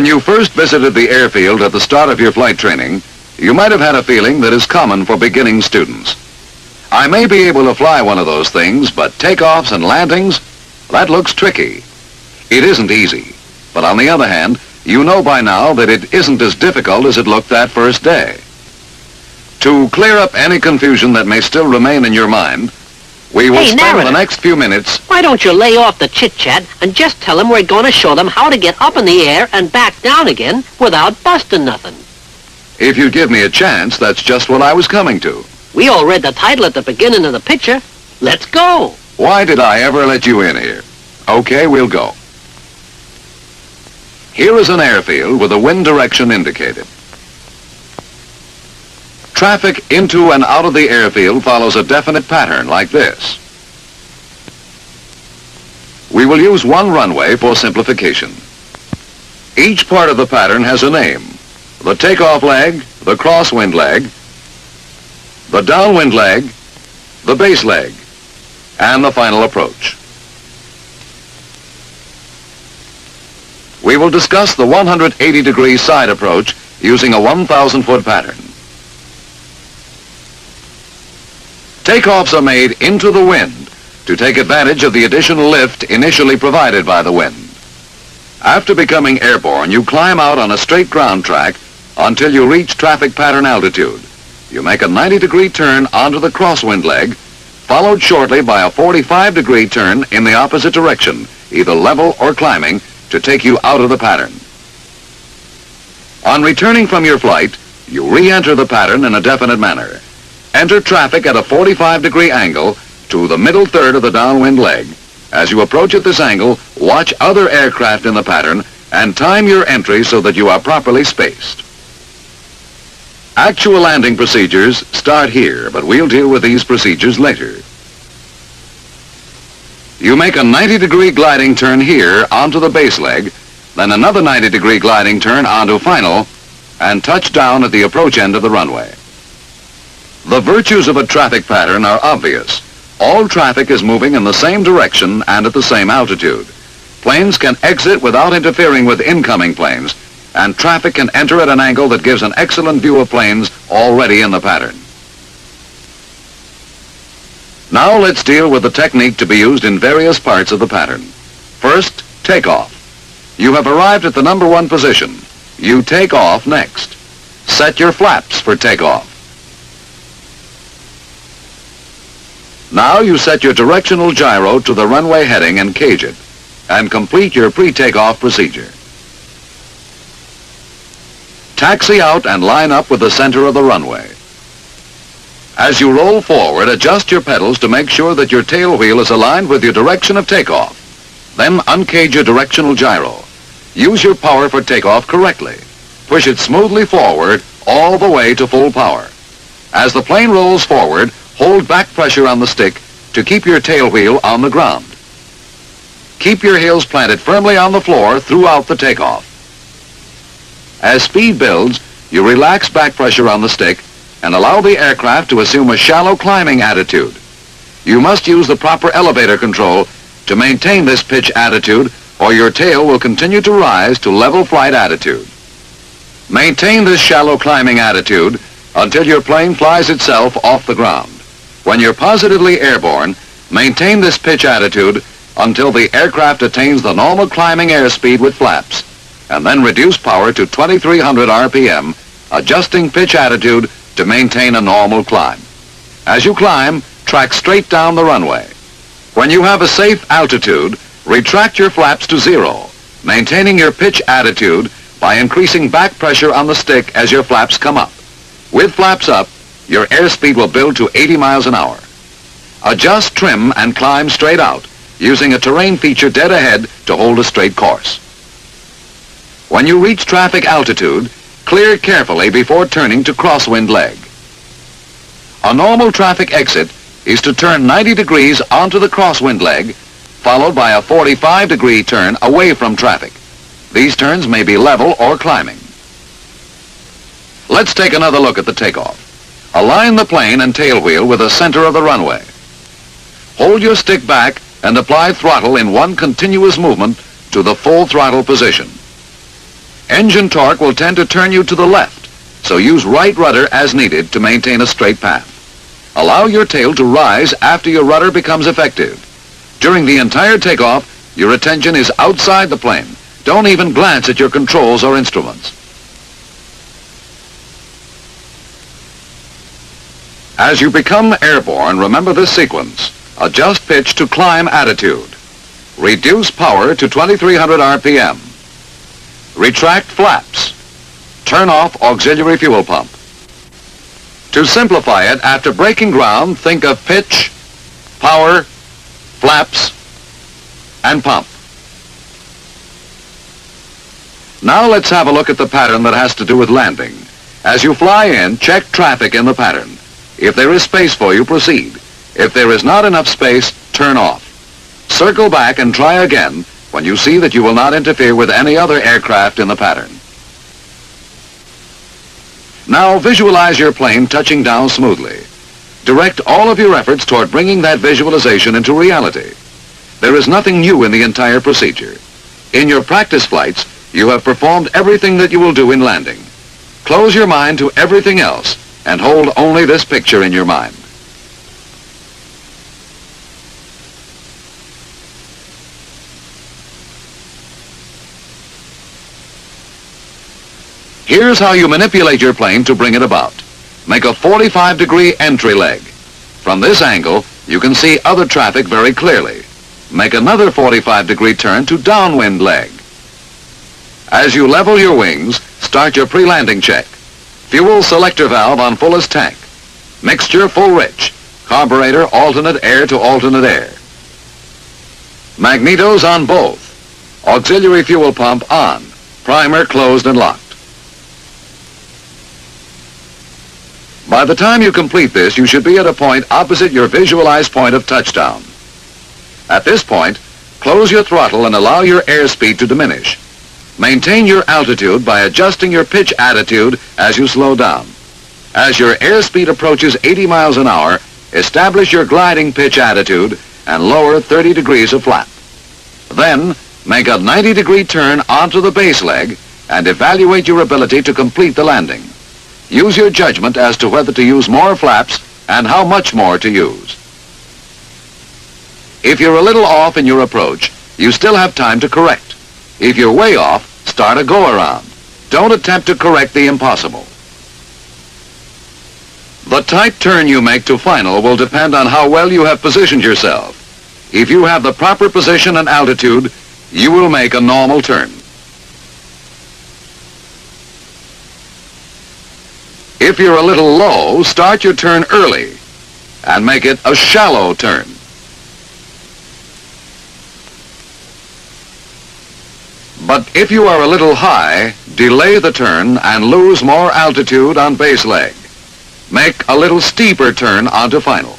When you first visited the airfield at the start of your flight training, you might have had a feeling that is common for beginning students. I may be able to fly one of those things, but takeoffs and landings, that looks tricky. It isn't easy, but on the other hand, you know by now that it isn't as difficult as it looked that first day. To clear up any confusion that may still remain in your mind, we will spend the next few minutes... Why don't you lay off the chit-chat and just tell them we're going to show them how to get up in the air and back down again without busting nothing. If you'd give me a chance, that's just what I was coming to. We all read the title at the beginning of the picture. Let's go. Why did I ever let you in here? Okay, we'll go. Here is an airfield with the wind direction indicated. Traffic into and out of the airfield follows a definite pattern like this. We will use one runway for simplification. Each part of the pattern has a name. The takeoff leg, the crosswind leg, the downwind leg, the base leg, and the final approach. We will discuss the 180-degree side approach using a 1,000-foot pattern. Takeoffs are made into the wind to take advantage of the additional lift initially provided by the wind. After becoming airborne, you climb out on a straight ground track until you reach traffic pattern altitude. You make a 90-degree turn onto the crosswind leg, followed shortly by a 45-degree turn in the opposite direction, either level or climbing, to take you out of the pattern. On returning from your flight, you re-enter the pattern in a definite manner. Enter traffic at a 45-degree angle to the middle third of the downwind leg. As you approach at this angle, watch other aircraft in the pattern and time your entry so that you are properly spaced. Actual landing procedures start here, but we'll deal with these procedures later. You make a 90-degree gliding turn here onto the base leg, then another 90-degree gliding turn onto final, and touch down at the approach end of the runway. The virtues of a traffic pattern are obvious. All traffic is moving in the same direction and at the same altitude. Planes can exit without interfering with incoming planes, and traffic can enter at an angle that gives an excellent view of planes already in the pattern. Now let's deal with the technique to be used in various parts of the pattern. First, takeoff. You have arrived at the number 1 position. You take off next. Set your flaps for takeoff. Now you set your directional gyro to the runway heading and cage it, and complete your pre-takeoff procedure. Taxi out and line up with the center of the runway. As you roll forward, adjust your pedals to make sure that your tail wheel is aligned with your direction of takeoff. Then uncage your directional gyro. Use your power for takeoff correctly. Push it smoothly forward all the way to full power. As the plane rolls forward, hold back pressure on the stick to keep your tail wheel on the ground. Keep your heels planted firmly on the floor throughout the takeoff. As speed builds, you relax back pressure on the stick and allow the aircraft to assume a shallow climbing attitude. You must use the proper elevator control to maintain this pitch attitude, or your tail will continue to rise to level flight attitude. Maintain this shallow climbing attitude until your plane flies itself off the ground. When you're positively airborne, maintain this pitch attitude until the aircraft attains the normal climbing airspeed with flaps, and then reduce power to 2,300 RPM, adjusting pitch attitude to maintain a normal climb. As you climb, track straight down the runway. When you have a safe altitude, retract your flaps to 0, maintaining your pitch attitude by increasing back pressure on the stick as your flaps come up. With flaps up, your airspeed will build to 80 miles an hour. Adjust trim and climb straight out, using a terrain feature dead ahead to hold a straight course. When you reach traffic altitude, clear carefully before turning to crosswind leg. A normal traffic exit is to turn 90 degrees onto the crosswind leg, followed by a 45-degree turn away from traffic. These turns may be level or climbing. Let's take another look at the takeoff. Align the plane and tail wheel with the center of the runway. Hold your stick back and apply throttle in one continuous movement to the full throttle position. Engine torque will tend to turn you to the left, so use right rudder as needed to maintain a straight path. Allow your tail to rise after your rudder becomes effective. During the entire takeoff, your attention is outside the plane. Don't even glance at your controls or instruments. As you become airborne, remember this sequence. Adjust pitch to climb attitude. Reduce power to 2300 RPM. Retract flaps. Turn off auxiliary fuel pump. To simplify it, after breaking ground, think of pitch, power, flaps, and pump. Now let's have a look at the pattern that has to do with landing. As you fly in, check traffic in the pattern. If there is space for you, proceed. If there is not enough space, turn off. Circle back and try again when you see that you will not interfere with any other aircraft in the pattern. Now visualize your plane touching down smoothly. Direct all of your efforts toward bringing that visualization into reality. There is nothing new in the entire procedure. In your practice flights, you have performed everything that you will do in landing. Close your mind to everything else and hold only this picture in your mind. Here's how you manipulate your plane to bring it about. Make a 45-degree entry leg. From this angle, you can see other traffic very clearly. Make another 45-degree turn to downwind leg. As you level your wings, start your pre-landing check. Fuel selector valve on fullest tank. Mixture full rich. Carburetor alternate air to alternate air. Magnetos on both. Auxiliary fuel pump on. Primer closed and locked. By the time you complete this, you should be at a point opposite your visualized point of touchdown. At this point, close your throttle and allow your airspeed to diminish. Maintain your altitude by adjusting your pitch attitude as you slow down. As your airspeed approaches 80 miles an hour, establish your gliding pitch attitude and lower 30 degrees of flap. Then, make a 90-degree turn onto the base leg and evaluate your ability to complete the landing. Use your judgment as to whether to use more flaps and how much more to use. If you're a little off in your approach, you still have time to correct. If you're way off, start a go-around. Don't attempt to correct the impossible. The tight turn you make to final will depend on how well you have positioned yourself. If you have the proper position and altitude, you will make a normal turn. If you're a little low, start your turn early and make it a shallow turn. But if you are a little high, delay the turn and lose more altitude on base leg. Make a little steeper turn onto final.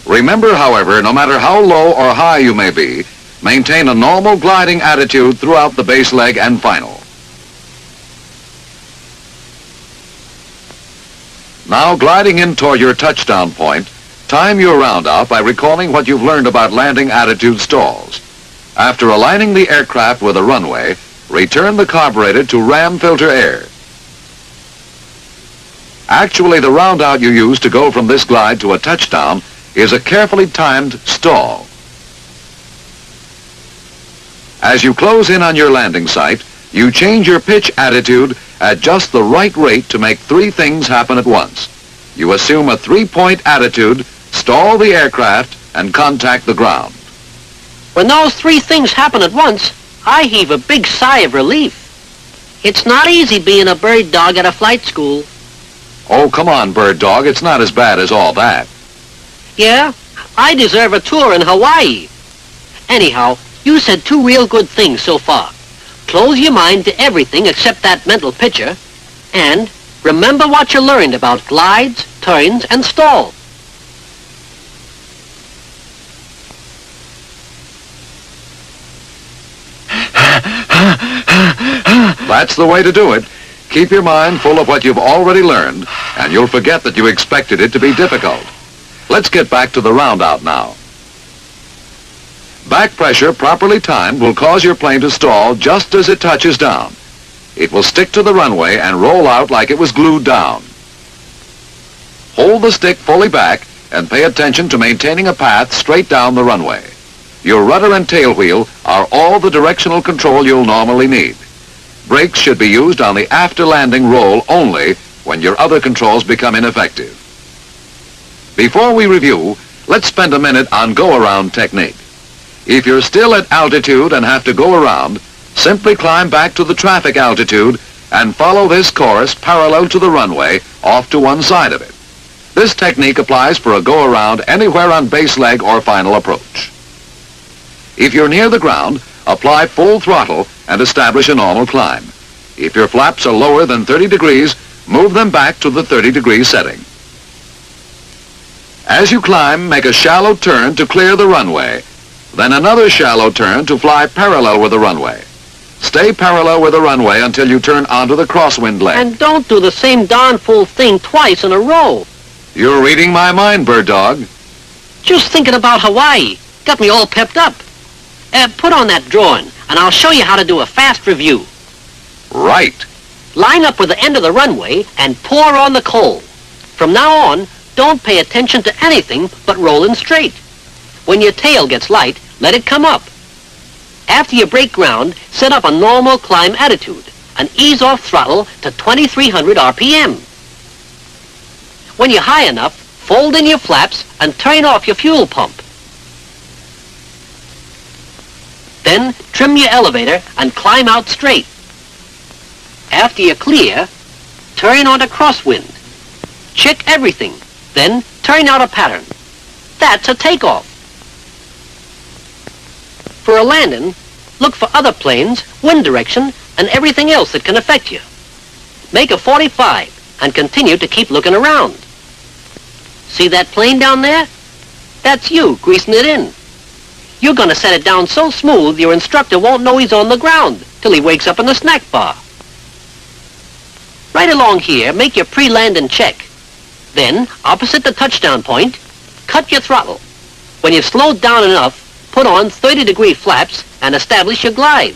Remember, however, no matter how low or high you may be, maintain a normal gliding attitude throughout the base leg and final. Now, gliding in toward your touchdown point, time your round out by recalling what you've learned about landing attitude stalls. After aligning the aircraft with a runway, return the carburetor to ram filter air. Actually, the round out you use to go from this glide to a touchdown is a carefully timed stall. As you close in on your landing site, you change your pitch attitude at just the right rate to make three things happen at once. You assume a 3-point attitude, stall the aircraft, and contact the ground. When those three things happen at once, I heave a big sigh of relief. It's not easy being a bird dog at a flight school. Oh, come on, bird dog. It's not as bad as all that. Yeah, I deserve a tour in Hawaii. Anyhow, you said two real good things so far. Close your mind to everything except that mental picture, and remember what you learned about glides, turns, and stalls. That's the way to do it. Keep your mind full of what you've already learned, and you'll forget that you expected it to be difficult. Let's get back to the round out now. Back pressure properly timed will cause your plane to stall just as it touches down. It will stick to the runway and roll out like it was glued down. Hold the stick fully back and pay attention to maintaining a path straight down the runway. Your rudder and tail wheel are all the directional control you'll normally need. Brakes should be used on the after landing roll only when your other controls become ineffective. Before we review, let's spend a minute on go-around technique. If you're still at altitude and have to go around, simply climb back to the traffic altitude and follow this course parallel to the runway off to one side of it. This technique applies for a go-around anywhere on base leg or final approach. If you're near the ground, apply full throttle and establish a normal climb. If your flaps are lower than 30 degrees, move them back to the 30-degree setting. As you climb, make a shallow turn to clear the runway, then another shallow turn to fly parallel with the runway. Stay parallel with the runway until you turn onto the crosswind leg. And don't do the same darn fool thing twice in a row. You're reading my mind, Bird Dog. Just thinking about Hawaii. Got me all pepped up. Put on that drawing, and I'll show you how to do a fast review. Right. Line up with the end of the runway and pour on the coal. From now on, don't pay attention to anything but rolling straight. When your tail gets light, let it come up. After you break ground, set up a normal climb attitude and ease off throttle to 2300 RPM. When you're high enough, fold in your flaps and turn off your fuel pump. Then trim your elevator and climb out straight. After you're clear, turn onto crosswind. Check everything, then turn out a pattern. That's a takeoff. For a landing, look for other planes, wind direction, and everything else that can affect you. Make a 45 and continue to keep looking around. See that plane down there? That's you greasing it in. You're going to set it down so smooth your instructor won't know he's on the ground till he wakes up in the snack bar. Right along here, make your pre-landing check. Then, opposite the touchdown point, cut your throttle. When you've slowed down enough, put on 30-degree flaps and establish your glide.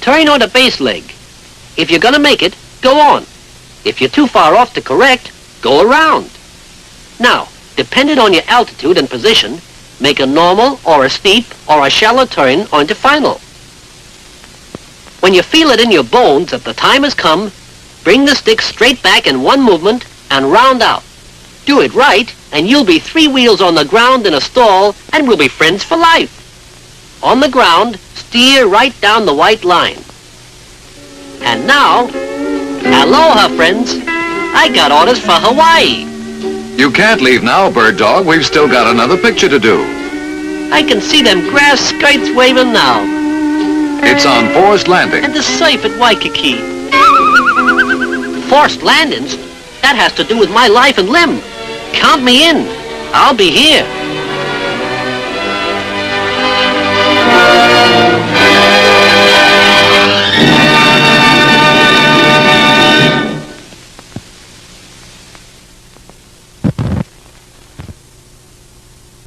Turn on the base leg. If you're going to make it, go on. If you're too far off to correct, go around. Now, depending on your altitude and position, make a normal or a steep or a shallow turn onto final. When you feel it in your bones that the time has come, bring the stick straight back in one movement and round out. Do it right, and you'll be 3 wheels on the ground in a stall, and we'll be friends for life. On the ground, steer right down the white line. And now, aloha, friends. I got orders for Hawaii. You can't leave now, Bird Dog. We've still got another picture to do. I can see them grass skirts waving now. It's on forced landing. And the surf at Waikiki. Forced landings? That has to do with my life and limb. Count me in. I'll be here.